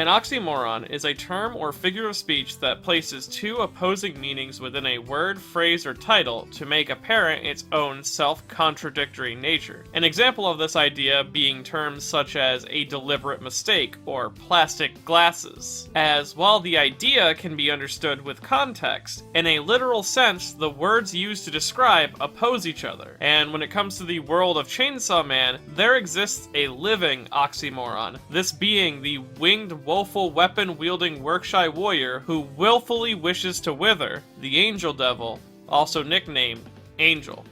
oxymoron is a term or figure of speech that places two opposing meanings within a word, phrase, or title to make apparent its own self-contradictory nature. An example of this idea being terms such as a deliberate mistake or plastic glasses, as while the idea can be understood with context, in a literal sense the words used to describe oppose each other. And when it comes to the world of Chainsaw Man, there exists a living oxymoron, this being the winged woeful weapon-wielding work-shy warrior who willfully wishes to wither the Angel Devil, also nicknamed Angel.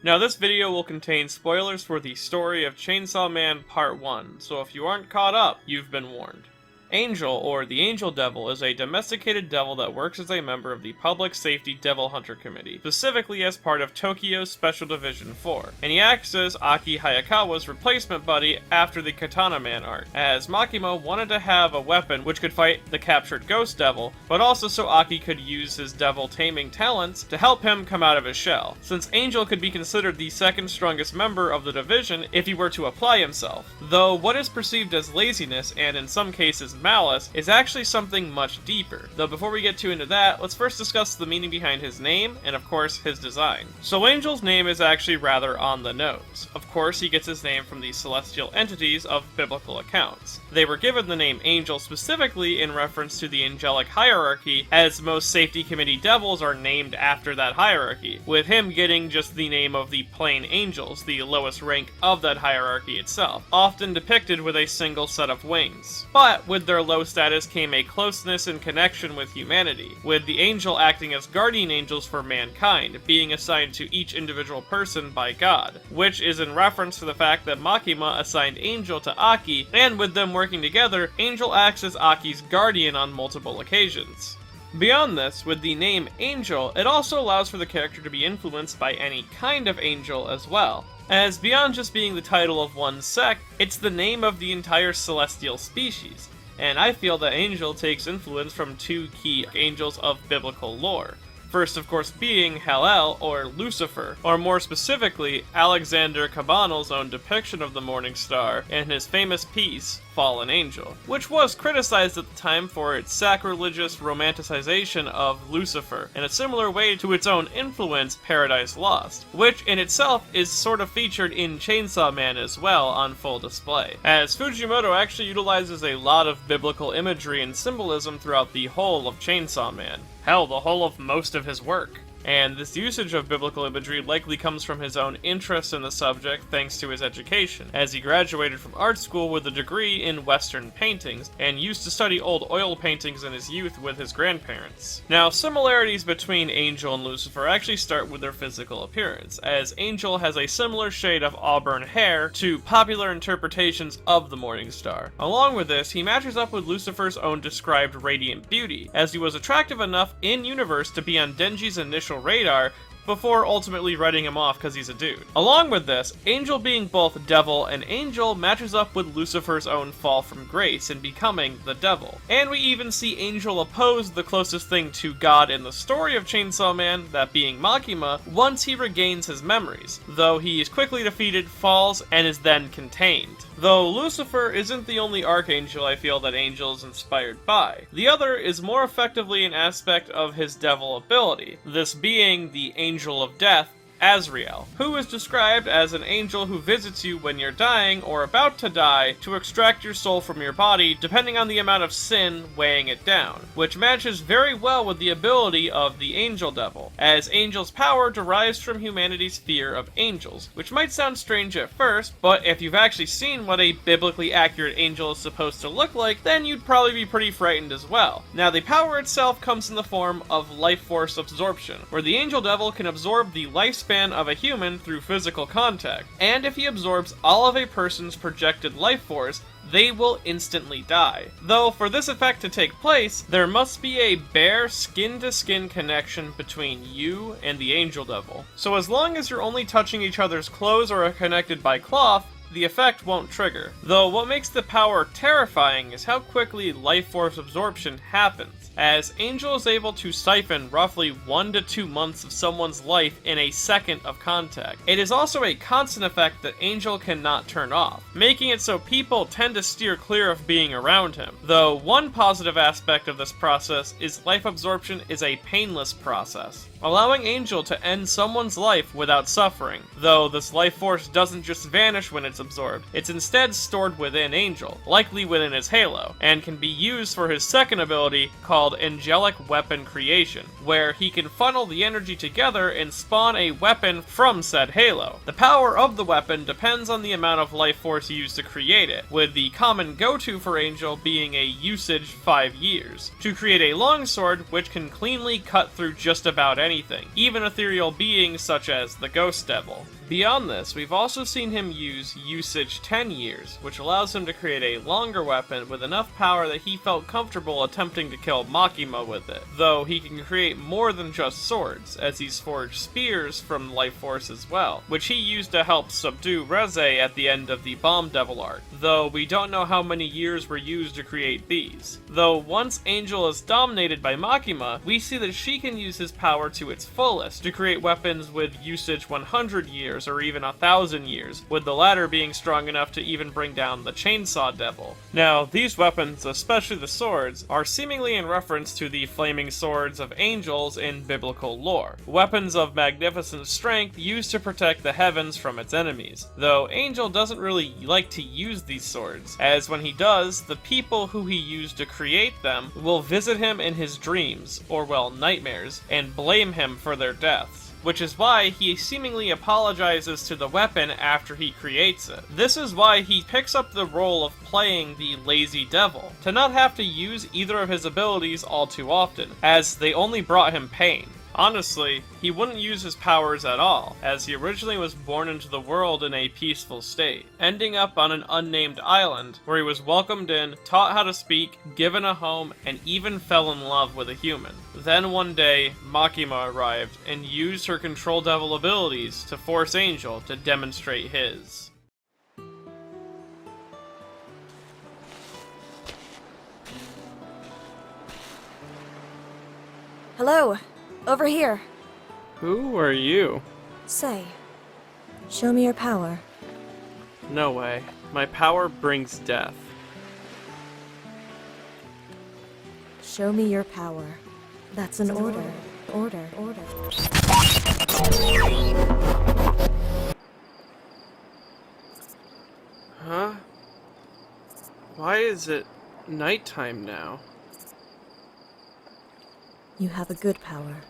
Now this video will contain spoilers for the story of Chainsaw Man Part 1, so if you aren't caught up, you've been warned. Angel, or the Angel Devil, is a domesticated devil that works as a member of the Public Safety Devil Hunter Committee, specifically as part of Tokyo's Special Division 4, and he acts as Aki Hayakawa's replacement buddy after the Katana Man arc, as Makima wanted to have a weapon which could fight the captured Ghost Devil, but also so Aki could use his devil taming talents to help him come out of his shell, since Angel could be considered the second strongest member of the division if he were to apply himself, though what is perceived as laziness, and in some cases malice, is actually something much deeper. Though before we get into that, let's first discuss the meaning behind his name, and of course his design. So Angel's name is actually rather on the nose. Of course he gets his name from the celestial entities of biblical accounts. They were given the name Angel specifically in reference to the angelic hierarchy, as most safety committee devils are named after that hierarchy, with him getting just the name of the plain angels, the lowest rank of that hierarchy itself, often depicted with a single set of wings. But with their low status came a closeness and connection with humanity, with the angel acting as guardian angels for mankind, being assigned to each individual person by God, which is in reference to the fact that Makima assigned Angel to Aki, and with them working together, Angel acts as Aki's guardian on multiple occasions. Beyond this, with the name Angel, it also allows for the character to be influenced by any kind of angel as well, as beyond just being the title of one sect, it's the name of the entire celestial species. And I feel that Angel takes influence from two key angels of biblical lore. First, of course, being Hallel, or Lucifer, or more specifically, Alexander Cabanel's own depiction of the morning star in his famous piece, Fallen Angel, which was criticized at the time for its sacrilegious romanticization of Lucifer, in a similar way to its own influence, Paradise Lost, which in itself is sort of featured in Chainsaw Man as well on full display, as Fujimoto actually utilizes a lot of biblical imagery and symbolism throughout the whole of Chainsaw Man. Hell, the whole of most of his work. And this usage of biblical imagery likely comes from his own interest in the subject thanks to his education, as he graduated from art school with a degree in Western paintings, and used to study old oil paintings in his youth with his grandparents. Now, similarities between Angel and Lucifer actually start with their physical appearance, as Angel has a similar shade of auburn hair to popular interpretations of the morning star. Along with this, he matches up with Lucifer's own described radiant beauty, as he was attractive enough in-universe to be on Denji's initial radar before ultimately writing him off because he's a dude. Along with this, Angel being both devil and angel matches up with Lucifer's own fall from grace in becoming the devil. And we even see Angel oppose the closest thing to God in the story of Chainsaw Man, that being Makima, once he regains his memories, though he is quickly defeated, falls, and is then contained. Though Lucifer isn't the only archangel I feel that Angel is inspired by. The other is more effectively an aspect of his devil ability, this being the Angel of Death, Azrael, who is described as an angel who visits you when you're dying or about to die to extract your soul from your body depending on the amount of sin weighing it down, which matches very well with the ability of the Angel Devil, as Angel's power derives from humanity's fear of angels, which might sound strange at first, but if you've actually seen what a biblically accurate angel is supposed to look like, then you'd probably be pretty frightened as well. Now, the power itself comes in the form of life force absorption, where the Angel Devil can absorb the lifespan of a human through physical contact, and if he absorbs all of a person's projected life force, they will instantly die. Though for this effect to take place, there must be a bare skin-to-skin connection between you and the Angel Devil. So as long as you're only touching each other's clothes or are connected by cloth, the effect won't trigger. Though what makes the power terrifying is how quickly life force absorption happens, as Angel is able to siphon roughly 1 to 2 months of someone's life in a second of contact. It is also a constant effect that Angel cannot turn off, making it so people tend to steer clear of being around him. Though one positive aspect of this process is life absorption is a painless process, allowing Angel to end someone's life without suffering. Though this life force doesn't just vanish when it's absorbed, it's instead stored within Angel, likely within his halo, and can be used for his second ability called Angelic Weapon Creation, where he can funnel the energy together and spawn a weapon from said halo. The power of the weapon depends on the amount of life force used to create it, with the common go-to for Angel being a usage 5 years, to create a longsword which can cleanly cut through just about anything, even ethereal beings such as the Ghost Devil. Beyond this, we've also seen him use usage 10 years, which allows him to create a longer weapon with enough power that he felt comfortable attempting to kill Makima with it, though he can create more than just swords, as he's forged spears from life force as well, which he used to help subdue Reze at the end of the Bomb Devil arc, though we don't know how many years were used to create these. Though once Angel is dominated by Makima, we see that she can use his power to its fullest to create weapons with usage 100 years or even 1,000 years, with the latter being strong enough to even bring down the Chainsaw Devil. Now, these weapons, especially the swords, are seemingly in reference to the flaming swords of angels in biblical lore, weapons of magnificent strength used to protect the heavens from its enemies, though Angel doesn't really like to use these swords, as when he does, the people who he used to create them will visit him in his dreams, or well, nightmares, and blame him for their deaths, which is why he seemingly apologizes to the weapon after he creates it. This is why he picks up the role of playing the lazy devil, to not have to use either of his abilities all too often, as they only brought him pain. Honestly, he wouldn't use his powers at all, as he originally was born into the world in a peaceful state, ending up on an unnamed island where he was welcomed in, taught how to speak, given a home, and even fell in love with a human. Then one day, Makima arrived and used her Control Devil abilities to force Angel to demonstrate his. Hello, over here. Who are you? Say, show me your power. No way. My power brings death. Show me your power. That's an order. Order. Huh? Why is it nighttime now? You have a good power.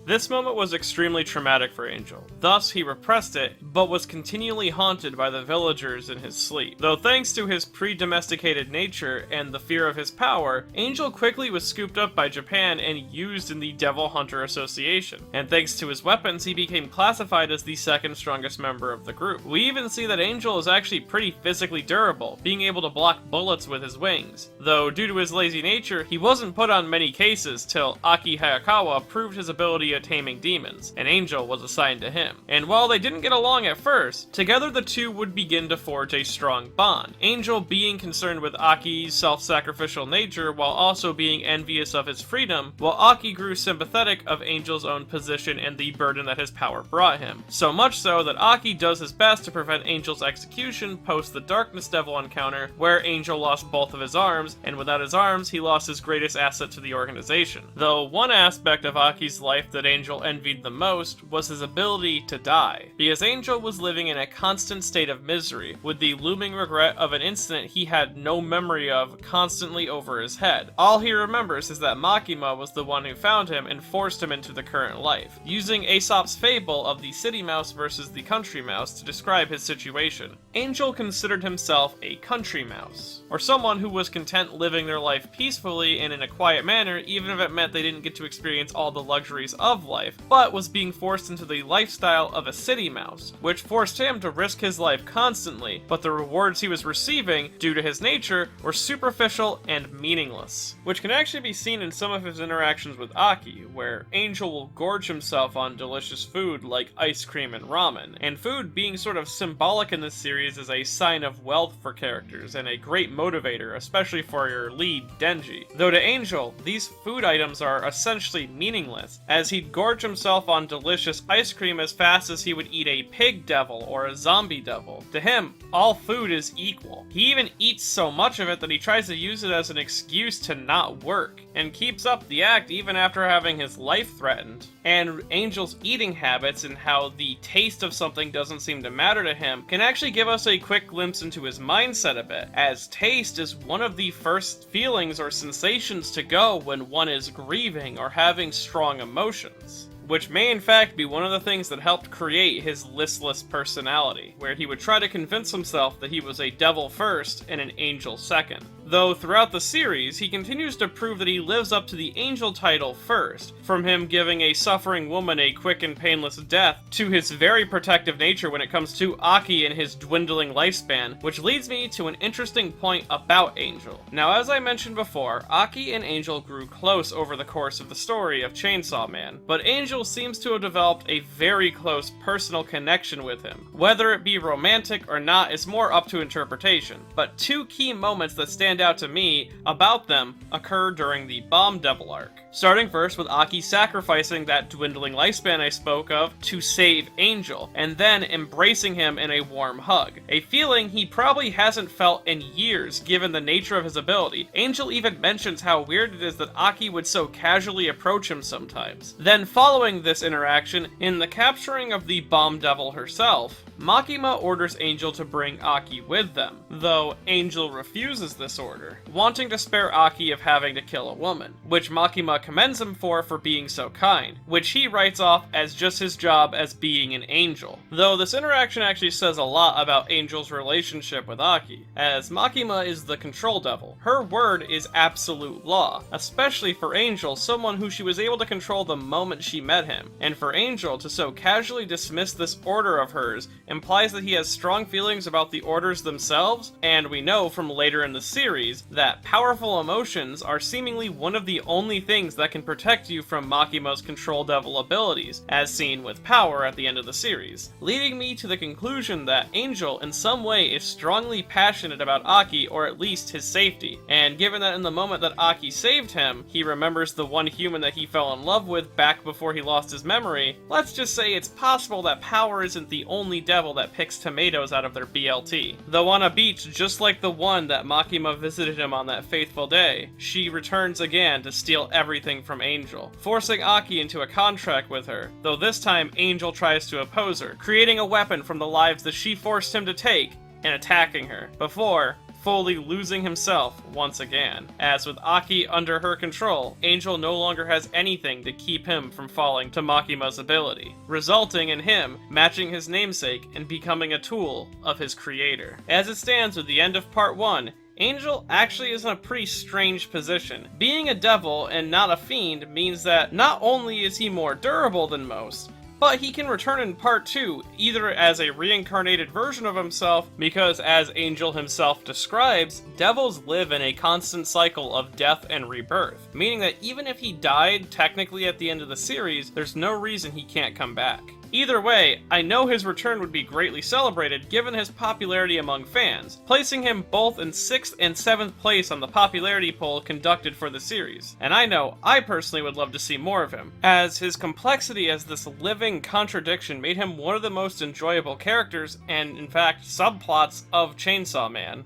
This moment was extremely traumatic for Angel, thus he repressed it, but was continually haunted by the villagers in his sleep. Though thanks to his pre-domesticated nature and the fear of his power, Angel quickly was scooped up by Japan and used in the Devil Hunter Association, and thanks to his weapons he became classified as the second strongest member of the group. We even see that Angel is actually pretty physically durable, being able to block bullets with his wings, though due to his lazy nature, he wasn't put on many cases till Aki Hayakawa proved his ability at taming demons, and Angel was assigned to him. And while they didn't get along at first, together the two would begin to forge a strong bond, Angel being concerned with Aki's self-sacrificial nature while also being envious of his freedom, while Aki grew sympathetic of Angel's own position and the burden that his power brought him. So much so that Aki does his best to prevent Angel's execution post the Darkness Devil encounter, where Angel lost both of his arms, and without his arms, he lost his greatest asset to the organization. Though one aspect of Aki's life that Angel envied the most was his ability to die, because Angel was living in a constant state of misery, with the looming regret of an incident he had no memory of constantly over his head. All he remembers is that Makima was the one who found him and forced him into the current life, using Aesop's fable of the city mouse versus the country mouse to describe his situation. Angel considered himself a country mouse, or someone who was content living their life peacefully and in a quiet manner, even if it meant they didn't get to experience all the luxuries of love life, but was being forced into the lifestyle of a city mouse, which forced him to risk his life constantly, but the rewards he was receiving, due to his nature, were superficial and meaningless. Which can actually be seen in some of his interactions with Aki, where Angel will gorge himself on delicious food like ice cream and ramen, and food being sort of symbolic in this series is a sign of wealth for characters, and a great motivator, especially for your lead, Denji. Though to Angel, these food items are essentially meaningless, as he'd gorge himself on delicious ice cream as fast as he would eat a pig devil or a zombie devil. To him, all food is equal. He even eats so much of it that he tries to use it as an excuse to not work, and keeps up the act even after having his life threatened. And Angel's eating habits and how the taste of something doesn't seem to matter to him can actually give us a quick glimpse into his mindset a bit, as taste is one of the first feelings or sensations to go when one is grieving or having strong emotions, which may in fact be one of the things that helped create his listless personality, where he would try to convince himself that he was a devil first and an angel second. Though throughout the series, he continues to prove that he lives up to the angel title first, from him giving a suffering woman a quick and painless death, to his very protective nature when it comes to Aki and his dwindling lifespan, which leads me to an interesting point about Angel. Now, as I mentioned before, Aki and Angel grew close over the course of the story of Chainsaw Man, but Angel seems to have developed a very close personal connection with him. Whether it be romantic or not is more up to interpretation, but two key moments that stand out to me about them occur during the Bomb Devil arc. Starting first with Aki sacrificing that dwindling lifespan I spoke of to save Angel, and then embracing him in a warm hug. A feeling he probably hasn't felt in years given the nature of his ability. Angel even mentions how weird it is that Aki would so casually approach him sometimes. Then following this interaction, in the capturing of the Bomb Devil herself, Makima orders Angel to bring Aki with them, though Angel refuses this order, wanting to spare Aki of having to kill a woman, which Makima commends him for being so kind, which he writes off as just his job as being an angel. Though this interaction actually says a lot about Angel's relationship with Aki, as Makima is the control devil. Her word is absolute law, especially for Angel, someone who she was able to control the moment she met him, and for Angel to so casually dismiss this order of hers implies that he has strong feelings about the orders themselves, and we know from later in the series that powerful emotions are seemingly one of the only things that can protect you from Makima's control devil abilities, as seen with Power at the end of the series, leading me to the conclusion that Angel in some way is strongly passionate about Aki, or at least his safety, and given that in the moment that Aki saved him, he remembers the one human that he fell in love with back before he lost his memory, let's just say it's possible that Power isn't the only devil that picks tomatoes out of their BLT. Though on a beach just like the one that Makima visited him on that fateful day, she returns again to steal everything from Angel, forcing Aki into a contract with her, though this time Angel tries to oppose her, creating a weapon from the lives that she forced him to take and attacking her, before fully losing himself once again. As with Aki under her control, Angel no longer has anything to keep him from falling to Makima's ability, resulting in him matching his namesake and becoming a tool of his creator. As it stands with the end of part 1, Angel actually is in a pretty strange position. Being a devil and not a fiend means that not only is he more durable than most, but he can return in part 2, either as a reincarnated version of himself, because as Angel himself describes, devils live in a constant cycle of death and rebirth, meaning that even if he died technically at the end of the series, there's no reason he can't come back. Either way, I know his return would be greatly celebrated given his popularity among fans, placing him both in 6th and 7th place on the popularity poll conducted for the series. And I know I personally would love to see more of him, as his complexity as this living contradiction made him one of the most enjoyable characters and, in fact, subplots of Chainsaw Man.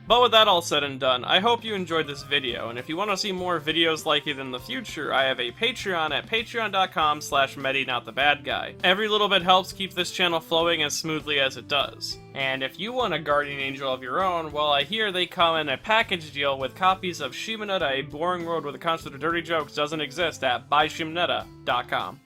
But with that all said and done, I hope you enjoyed this video, and if you want to see more videos like it in the future, I have a Patreon at patreon.com/medinotthebadguy. Every little bit helps keep this channel flowing as smoothly as it does. And if you want a guardian angel of your own, well, I hear they come in a package deal with copies of Shimonetta, A Boring Road with a Constant of Dirty Jokes Doesn't Exist at buyshimonetta.com.